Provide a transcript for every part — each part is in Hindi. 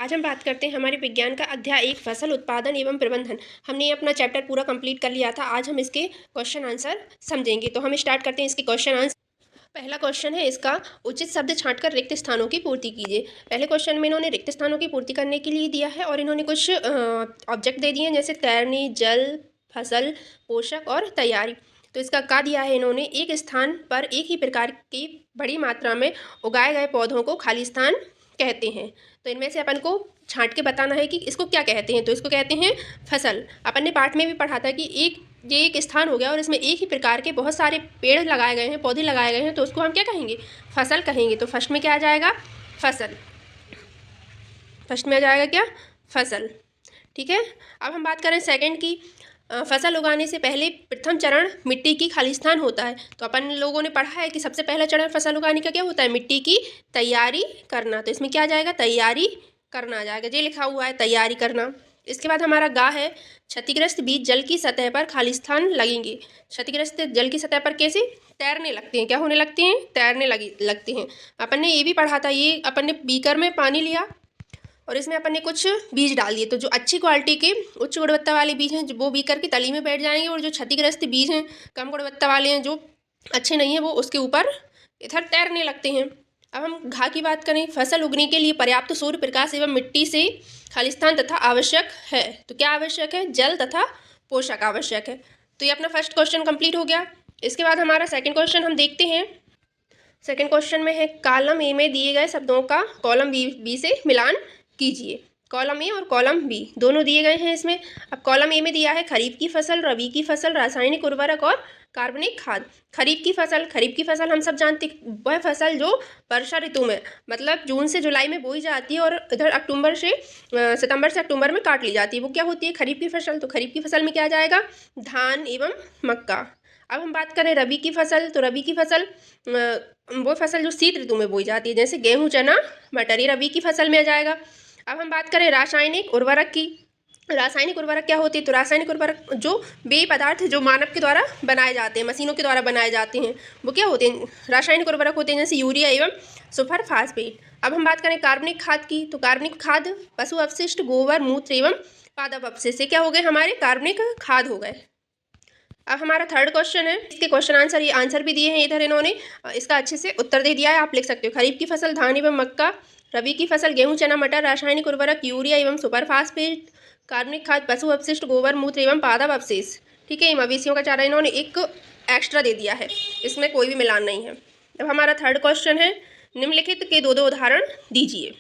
आज हम बात करते हैं हमारे विज्ञान का अध्याय 1 फसल उत्पादन एवं प्रबंधन। हमने अपना चैप्टर पूरा कंप्लीट कर लिया था। आज हम इसके क्वेश्चन आंसर समझेंगे। तो हम स्टार्ट करते हैं इसके क्वेश्चन आंसर। पहला क्वेश्चन है इसका, उचित शब्द छांटकर रिक्त स्थानों की पूर्ति कीजिए। पहले क्वेश्चन में इन्होंने रिक्त स्थानों की पूर्ति करने के लिए दिया है और इन्होंने कुछ ऑब्जेक्ट दे दिए हैं, जैसे तैरने, जल, फसल, पोषक और तैयारी। तो इसका का दिया है इन्होंने, एक स्थान पर एक ही प्रकार की बड़ी मात्रा में उगाए गए पौधों को खाली स्थान कहते हैं। तो इनमें से अपन को छांट के बताना है कि इसको क्या कहते हैं। तो इसको कहते हैं फसल। अपन ने पाठ में भी पढ़ा था कि ये एक स्थान हो गया और इसमें एक ही प्रकार के बहुत सारे पेड़ लगाए गए हैं, पौधे लगाए गए हैं, तो उसको हम क्या कहेंगे, फसल कहेंगे। तो फर्स्ट में क्या आ जाएगा, फसल। फर्स्ट में आ जाएगा क्या, फसल। ठीक है। अब हम बात करें सेकंड की। फसल उगाने से पहले प्रथम चरण मिट्टी की खालिस्तान होता है। तो अपन लोगों ने पढ़ा है कि सबसे पहला चरण फसल उगाने का क्या होता है, मिट्टी की तैयारी करना। तो इसमें क्या आ जाएगा, तैयारी करना आ जाएगा। ये लिखा हुआ है तैयारी करना। इसके बाद हमारा गा है, क्षतिग्रस्त बीज जल की सतह पर खालिस्तान लगेंगे। क्षतिग्रस्त जल की सतह पर कैसे, तैरने लगते हैं। क्या होने लगते हैं, तैरने लगते हैं। अपन ने ये भी पढ़ा था, ये अपन ने बीकर में पानी लिया और इसमें अपन ने कुछ बीज डाल दिए। तो जो अच्छी क्वालिटी के उच्च गुणवत्ता वाले बीज हैं वो बीकर की तली में बैठ जाएंगे, और जो क्षतिग्रस्त बीज हैं, कम गुणवत्ता वाले हैं, जो अच्छे नहीं हैं, वो उसके ऊपर इधर तैरने लगते हैं। अब हम घा की बात करें, फसल उगने के लिए पर्याप्त सूर्य प्रकाश एवं मिट्टी से खालिस्तान तथा आवश्यक है। तो क्या आवश्यक है, जल तथा पोषक आवश्यक है। तो ये अपना फर्स्ट क्वेश्चन कंप्लीट हो गया। इसके बाद हमारा सेकेंड क्वेश्चन हम देखते हैं। सेकेंड क्वेश्चन में है, कॉलम ए में दिए गए शब्दों का कॉलम बी से मिलान कीजिए। कॉलम ए और कॉलम बी दोनों दिए गए हैं इसमें। अब कॉलम ए में दिया है खरीफ की फसल, रबी की फसल, रासायनिक उर्वरक और कार्बनिक खाद। खरीफ की फसल हम सब जानते, वह फसल जो वर्षा ऋतु में, मतलब जून से जुलाई में बोई जाती है और इधर सितंबर से अक्टूबर में काट ली जाती है, वो क्या होती है, खरीफ की फसल। तो खरीफ की फसल में क्या आ जाएगा, धान एवं मक्का। अब हम बात करें रबी की फसल, तो रबी की फसल वो फसल जो शीत ऋतु में बोई जाती है, जैसे गेहूँ, चना, मटर, ये रबी की फसल में आ जाएगा। अब हम बात करें रासायनिक उर्वरक की। रासायनिक उर्वरक क्या होती है, तो रासायनिक उर्वरक जो पेय पदार्थ जो मानव के द्वारा बनाए जाते हैं, मशीनों के द्वारा बनाए जाते हैं, वो क्या होते हैं, रासायनिक उर्वरक होते हैं, जैसे यूरिया एवं सुपर फास्फेट। अब हम बात करें कार्बनिक खाद की, तो कार्बनिक खाद पशु अपशिष्ट, गोबर, मूत्र एवं पादप अपशिष्ट से क्या हो गए, हमारे कार्बनिक खाद हो गए। अब हमारा थर्ड क्वेश्चन है, इसके क्वेश्चन आंसर, ये आंसर भी दिए हैं इधर इन्होंने, इसका अच्छे से उत्तर दे दिया है, आप लिख सकते हो। खरीफ की फसल धान एवं मक्का, रबी की फसल गेहूं, चना, मटर, रासायनिक उर्वरक यूरिया एवं सुपर फास्फेट, कार्बनिक खाद पशु अपशिष्ट, गोबर, मूत्र एवं पादप अवशेष। ठीक है, मवेशियों का चारा इन्होंने एक एक्स्ट्रा दे दिया है, इसमें कोई भी मिलान नहीं है। अब हमारा थर्ड क्वेश्चन है, निम्नलिखित के दो उदाहरण दीजिए।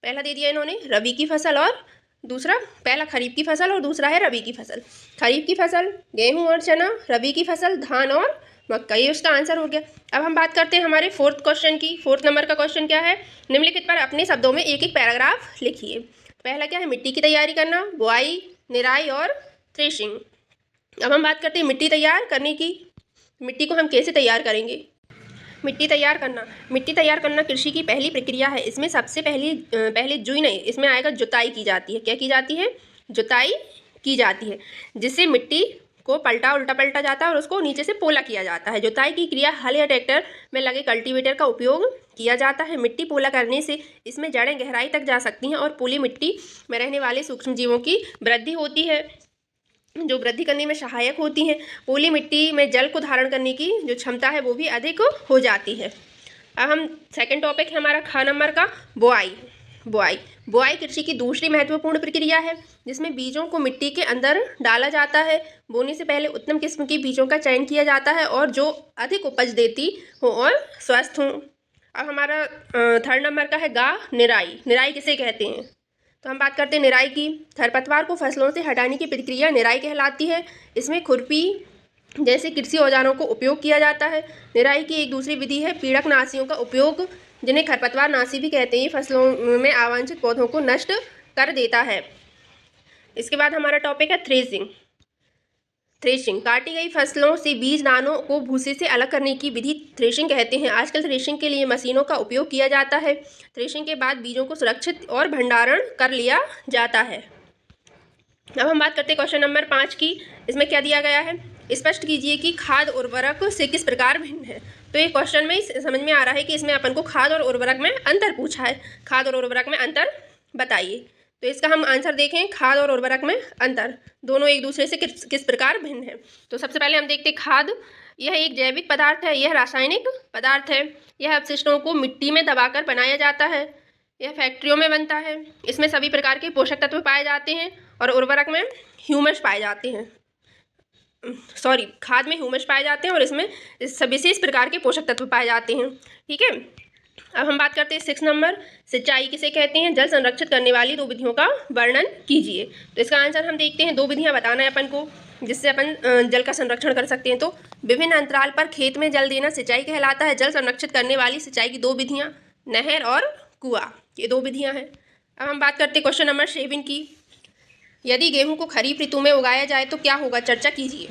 पहला दे दिया इन्होंने रबी की फसल और दूसरा, पहला खरीफ की फसल और दूसरा है रबी की फसल। खरीफ की फसल गेहूं और चना, रबी की फसल धान और मक्का, ये उसका आंसर हो गया। अब हम बात करते हैं हमारे फोर्थ क्वेश्चन की। फोर्थ नंबर का क्वेश्चन क्या है, निम्नलिखित पर अपने शब्दों में एक एक पैराग्राफ लिखिए। पहला क्या है, मिट्टी की तैयारी करना, बुआई, निराई और थ्रेशिंग। अब हम बात करते हैं मिट्टी तैयार करने की। मिट्टी को हम कैसे तैयार करेंगे, मिट्टी तैयार करना कृषि की पहली प्रक्रिया है। इसमें सबसे पहले जुई नहीं, इसमें आएगा जुताई की जाती है। क्या की जाती है, जुताई की जाती है, जिससे मिट्टी को उल्टा पलटा जाता है और उसको नीचे से पोला किया जाता है। जुताई की क्रिया हल या ट्रैक्टर में लगे कल्टीवेटर का उपयोग किया जाता है। मिट्टी पोला करने से इसमें जड़ें गहराई तक जा सकती हैं और पोली मिट्टी में रहने वाले सूक्ष्म जीवों की वृद्धि होती है, जो वृद्धि करने में सहायक होती हैं। पोली मिट्टी में जल को धारण करने की जो क्षमता है वो भी अधिक हो जाती है। अब हम सेकंड टॉपिक है हमारा खा नंबर का, बुआई कृषि की दूसरी महत्वपूर्ण प्रक्रिया है, जिसमें बीजों को मिट्टी के अंदर डाला जाता है। बोने से पहले उत्तम किस्म के बीजों का चयन किया जाता है और जो अधिक उपज देती हो और स्वस्थ हों। अब हमारा थर्ड नंबर का है निराई किसे कहते हैं, तो हम बात करते हैं निराई की। खरपतवार को फसलों से हटाने की प्रक्रिया निराई कहलाती है। इसमें खुरपी जैसे कृषि औजारों को उपयोग किया जाता है। निराई की एक दूसरी विधि है पीड़कनाशियों का उपयोग, जिन्हें खरपतवार नाशी भी कहते हैं। फसलों में अवांछित पौधों को नष्ट कर देता है। इसके बाद हमारा टॉपिक है थ्रेशिंग। काटी गई फसलों से बीज दानों को भूसे से अलग करने की विधि थ्रेशिंग कहते हैं। आजकल थ्रेशिंग के लिए मशीनों का उपयोग किया जाता है। थ्रेशिंग के बाद बीजों को सुरक्षित और भंडारण कर लिया जाता है। अब हम बात करते हैं क्वेश्चन नंबर 5 की। इसमें क्या दिया गया है, स्पष्ट कीजिए कि खाद उर्वरक से किस प्रकार भिन्न है। तो ये क्वेश्चन में समझ में आ रहा है कि इसमें अपन को खाद और उर्वरक में अंतर पूछा है। खाद और उर्वरक में अंतर बताइए। तो इसका हम आंसर देखें, खाद और उर्वरक में अंतर, दोनों एक दूसरे से किस प्रकार भिन्न है। तो सबसे पहले हम देखते हैं खाद। यह एक जैविक पदार्थ है, यह रासायनिक पदार्थ है। यह अपशिष्टों को मिट्टी में दबाकर बनाया जाता है। यह फैक्ट्रियों में बनता है। इसमें सभी प्रकार के पोषक तत्व पाए जाते हैं। और उर्वरक में ह्यूमस पाए जाते हैं, खाद में ह्यूमस पाए जाते हैं और इसमें विशेष प्रकार के पोषक तत्व पाए जाते हैं। ठीक है, अब हम बात करते हैं 6 नंबर, सिंचाई किसे कहते हैं। जल संरक्षित करने वाली 2 विधियों का वर्णन कीजिए। तो इसका आंसर हम देखते हैं, 2 विधियां बताना है अपन को जिससे अपन जल का संरक्षण कर सकते हैं। तो विभिन्न अंतराल पर खेत में जल देना सिंचाई कहलाता है। जल संरक्षित करने वाली सिंचाई की 2 विधियां, नहर और कुआं, ये 2 विधियां हैं। अब हम बात करते हैं क्वेश्चन नंबर 7 की। यदि गेहूं को खरीफ ऋतु में उगाया जाए तो क्या होगा, चर्चा कीजिए।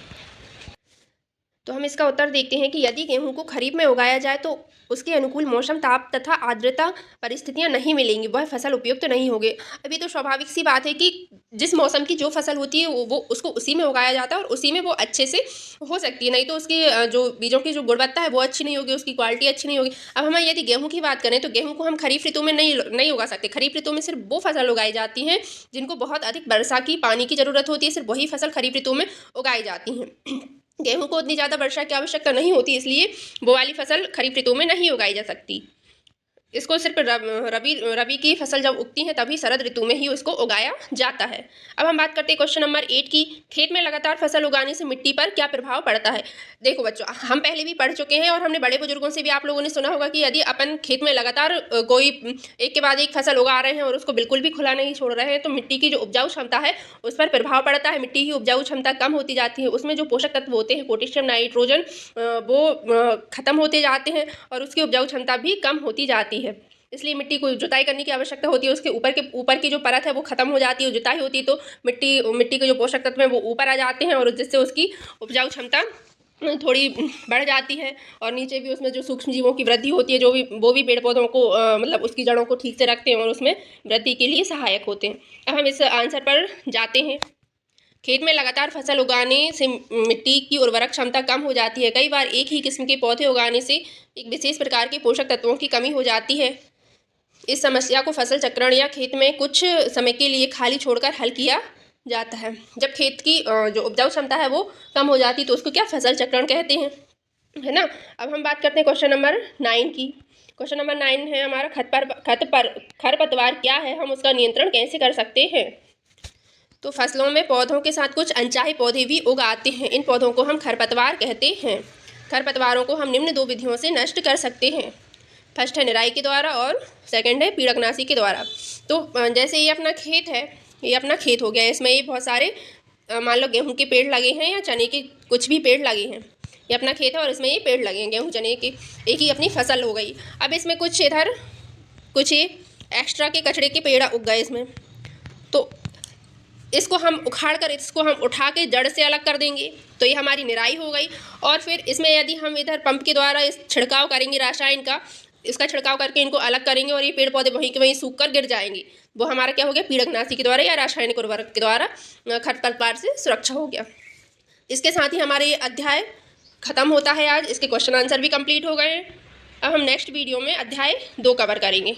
तो हम इसका उत्तर देखते हैं कि यदि गेहूं को खरीफ में उगाया जाए तो उसके अनुकूल मौसम, ताप तथा आर्द्रता परिस्थितियां नहीं मिलेंगी, वह फसल उपयुक्त नहीं होगी। अभी तो स्वाभाविक सी बात है कि जिस मौसम की जो फसल होती है वो उसको उसी में उगाया जाता है और उसी में वो अच्छे से हो सकती है, नहीं तो उसकी जो बीजों की जो गुणवत्ता है वो अच्छी नहीं होगी, उसकी क्वालिटी अच्छी नहीं होगी। अब हम यदि गेहूँ की बात करें तो गेहूँ को हम खरीफ ऋतु में नहीं उगा सकते। खरीफ ऋतु में सिर्फ वो फसल उगाई जाती हैं जिनको बहुत अधिक वर्षा की, पानी की ज़रूरत होती है, सिर्फ वही फसल खरीफ ऋतु में उगाई जाती हैं। गेहूं को उतनी ज़्यादा वर्षा की आवश्यकता नहीं होती, इसलिए वो वाली फसल खरीफ ऋतु में नहीं उगाई जा सकती। इसको सिर्फ रबी की फसल जब उगती है तभी शरद ऋतु में ही उसको उगाया जाता है। अब हम बात करते हैं क्वेश्चन नंबर 8 की। खेत में लगातार फसल उगाने से मिट्टी पर क्या प्रभाव पड़ता है। देखो बच्चों, हम पहले भी पढ़ चुके हैं और हमने बड़े बुजुर्गों से भी आप लोगों ने सुना होगा कि यदि अपन खेत में लगातार कोई एक के बाद एक फसल उगा रहे हैं और उसको बिल्कुल भी खुला नहीं छोड़ रहे हैं तो मिट्टी की जो उपजाऊ क्षमता है उस पर प्रभाव पड़ता है। मिट्टी की उपजाऊ क्षमता कम होती जाती है, उसमें जो पोषक तत्व होते हैं पोटेशियम, नाइट्रोजन, वो खत्म होते जाते हैं और उसकी उपजाऊ क्षमता भी कम होती जाती है। इसलिए मिट्टी को जुताई करने की आवश्यकता होती है। उसके ऊपर की जो परत है वो खत्म हो जाती है। जुताई होती है तो मिट्टी के जो पोषक तत्व हैं वो ऊपर आ जाते हैं और जिससे उसकी उपजाऊ क्षमता थोड़ी बढ़ जाती है। और नीचे भी उसमें जो सूक्ष्म जीवों की वृद्धि होती है वो भी पेड़ पौधों को मतलब उसकी जड़ों को ठीक से रखते हैं और उसमें वृद्धि के लिए सहायक होते हैं। अब हम इस आंसर पर जाते हैं। खेत में लगातार फसल उगाने से मिट्टी की उर्वरक क्षमता कम हो जाती है। कई बार एक ही किस्म के पौधे उगाने से एक विशेष प्रकार के पोषक तत्वों की कमी हो जाती है। इस समस्या को फसल चक्रण या खेत में कुछ समय के लिए खाली छोड़कर हल किया जाता है। जब खेत की जो उपजाऊ क्षमता है वो कम हो जाती है तो उसको क्या, फसल चक्रण कहते हैं, है ना। अब हम बात करते हैं क्वेश्चन नंबर 9 की। क्वेश्चन नंबर 9 है हमारा, खरपतवार क्या है, हम उसका नियंत्रण कैसे कर सकते हैं। तो फसलों में पौधों के साथ कुछ अनचाहे पौधे भी उग आते हैं, इन पौधों को हम खरपतवार कहते हैं। खरपतवारों को हम निम्न 2 विधियों से नष्ट कर सकते हैं। फर्स्ट है निराई के द्वारा और सेकंड है पीड़कनाशी के द्वारा। तो जैसे ये अपना खेत है, ये अपना खेत हो गया, इसमें ये बहुत सारे मान लो गेहूं के पेड़ लगे हैं या चने के कुछ भी पेड़ लगे हैं। ये अपना खेत है और इसमें ये पेड़ लगे हैं गेहूं चने के, एक ही अपनी फसल हो गई। अब इसमें कुछ इधर कुछ ये एक्स्ट्रा के कचड़े के पेड़ उग गए इसमें, तो इसको हम उखाड़ कर इसको हम उठा के जड़ से अलग कर देंगे तो ये हमारी निराई हो गई। और फिर इसमें यदि हम इधर पंप के द्वारा इस छिड़काव करेंगे रसायन का, इसका छिड़काव करके इनको अलग करेंगे और ये पेड़ पौधे वहीं के वहीं सूख कर गिर जाएंगे, वो हमारा क्या हो गया, पीड़कनाशी के द्वारा या रासायनिक उर्वरक के द्वारा खरपतवार से सुरक्षा हो गया। इसके साथ ही हमारा ये अध्याय खत्म होता है आज। इसके क्वेश्चन आंसर भी कंप्लीट हो गए हैं। अब हम नेक्स्ट वीडियो में अध्याय 2 कवर करेंगे।